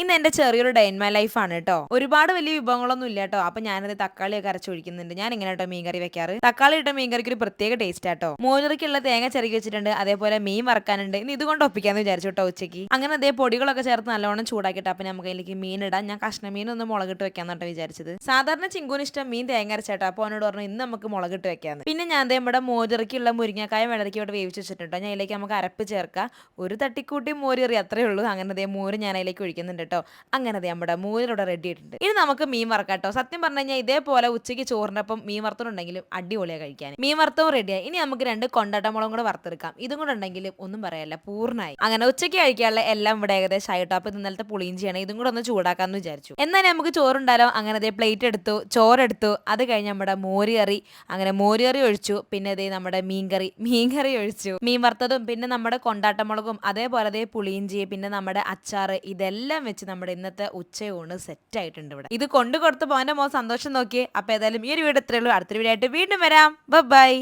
ഇന്ന് എന്റെ ചെറിയൊരു ഡേ ഇൻ മൈ ലൈഫ് ആണ് കേട്ടോ. ഒരുപാട് വലിയ വിഭവങ്ങളൊന്നും ഇല്ല കേട്ടോ. അപ്പൊ ഞാനത് തക്കാളിയൊക്കെ അരച്ചൊഴിക്കുന്നുണ്ട്. ഞാൻ ഇങ്ങനെ കേട്ടോ മീൻകറി വെക്കാറ്. തക്കാളി ഇട്ട മീൻകറിക്ക് ഒരു പ്രത്യേക ടേസ്റ്റ് ആട്ടോ. മോരുകറിക്കുള്ള തേങ്ങ ചിരകി വെച്ചിട്ടുണ്ട്. അതേപോലെ മീൻ വറക്കാനുണ്ട്. ഇനി ഇതുകൊണ്ട് ഒപ്പിക്കാന്ന് വിചാരിച്ചു കേട്ടോ ഉച്ചയ്ക്ക്. അങ്ങനെ അതേ പൊടികളൊക്കെ ചേർത്ത് നല്ലോണം ചൂടാക്കിയിട്ട് അപ്പൊ നമുക്ക് അതിലേക്ക് മീൻ ഇടാം. ഞാൻ കഷ്ണ മീൻ ഒന്ന് മുളകിട്ട് വെക്കാന്നാട്ടോ വിചാരിച്ചത്. സാധാരണ ചിങ്കൂന് ഇഷ്ടം മീൻ തേങ്ങ അരച്ചാട്ടോ. അപ്പൊ അവനോട് പറഞ്ഞു ഇന്ന് നമുക്ക് മുളകിട്ട് വെക്കാന്ന്. പിന്നെ ഞാൻ അതേ നമ്മുടെ മോരുകറിക്കുള്ള മുരിങ്ങക്കായ വെള്ളരിക്ക ഇവിടെ വേവിച്ച് വെച്ചിട്ടുണ്ടോ. ഞാൻ അതിലേക്ക് നമുക്ക് അരപ്പ് ചേർക്കാം. ഒരു തട്ടിക്കൂട്ടി മോരുകറി അത്രേ ഉള്ളൂ. അങ്ങനെ അതേ മോര് ഞാൻ അതിലേക്ക് ഒഴിക്കുന്നുണ്ട് കേട്ടോ. അങ്ങനെ നമ്മുടെ മോരിലൂടെ റെഡി ആയിട്ടുണ്ട്. ഇനി നമുക്ക് മീൻ വറക്കാട്ടോ. സത്യം പറഞ്ഞു കഴിഞ്ഞാൽ ഇതേപോലെ ഉച്ചയ്ക്ക് ചോറിനൊപ്പം മീൻ വറുത്തുണ്ടെങ്കിലും അടിപൊളിയാണ് കഴിക്കാൻ. മീൻ വറുത്തവും റെഡിയായി. ഇനി നമുക്ക് 2 കൊണ്ടാട്ടമുളകും കൂടെ വറുത്തെടുക്കാം. ഇതും കൂടെ ഉണ്ടെങ്കിലും ഒന്നും പറയാല്ല, പൂർണ്ണമായി. അങ്ങനെ ഉച്ചയ്ക്ക് കഴിക്കാനുള്ള എല്ലാം ഇവിടെ ഏകദേശം ആയിട്ടോ. അപ്പൊ ഇന്നലത്തെ പുളിയിഞ്ചിയാണ്. ഇതും കൂടെ ഒന്ന് ചൂടാക്കാന്ന് വിചാരിച്ചു. എന്നാൽ നമുക്ക് ചോറുണ്ടാലോ. അങ്ങനെ അതേ പ്ലേറ്റ് എടുത്തു, ചോറെടുത്തു. അത് കഴിഞ്ഞ് നമ്മുടെ മോരുകറി, അങ്ങനെ മോരുകറി ഒഴിച്ചു. പിന്നെ അതേ നമ്മുടെ മീൻകറി ഒഴിച്ചു. മീൻ വറുത്തതും പിന്നെ നമ്മുടെ കൊണ്ടാട്ടമുളകും അതേപോലെ അതേ പുളിയിഞ്ചി പിന്നെ നമ്മുടെ അച്ചാറ് ഇതെല്ലാം വെച്ച് നമ്മുടെ ഇന്നത്തെ ഉച്ചയൂണ് സെറ്റ് ആയിട്ടുണ്ട് ഇവിടെ. ഇത് കൊണ്ടു കൊടുത്ത് പോകാൻ്റെ മോൻ സന്തോഷം നോക്കിയേ. അപ്പൊ ഏതായാലും ഈ ഒരു വീഡിയോ ഇത്രയേ ഉള്ളൂ. അടുത്തൊരു വീഡിയോ ആയിട്ട് വീണ്ടും വരാം. ബൈ.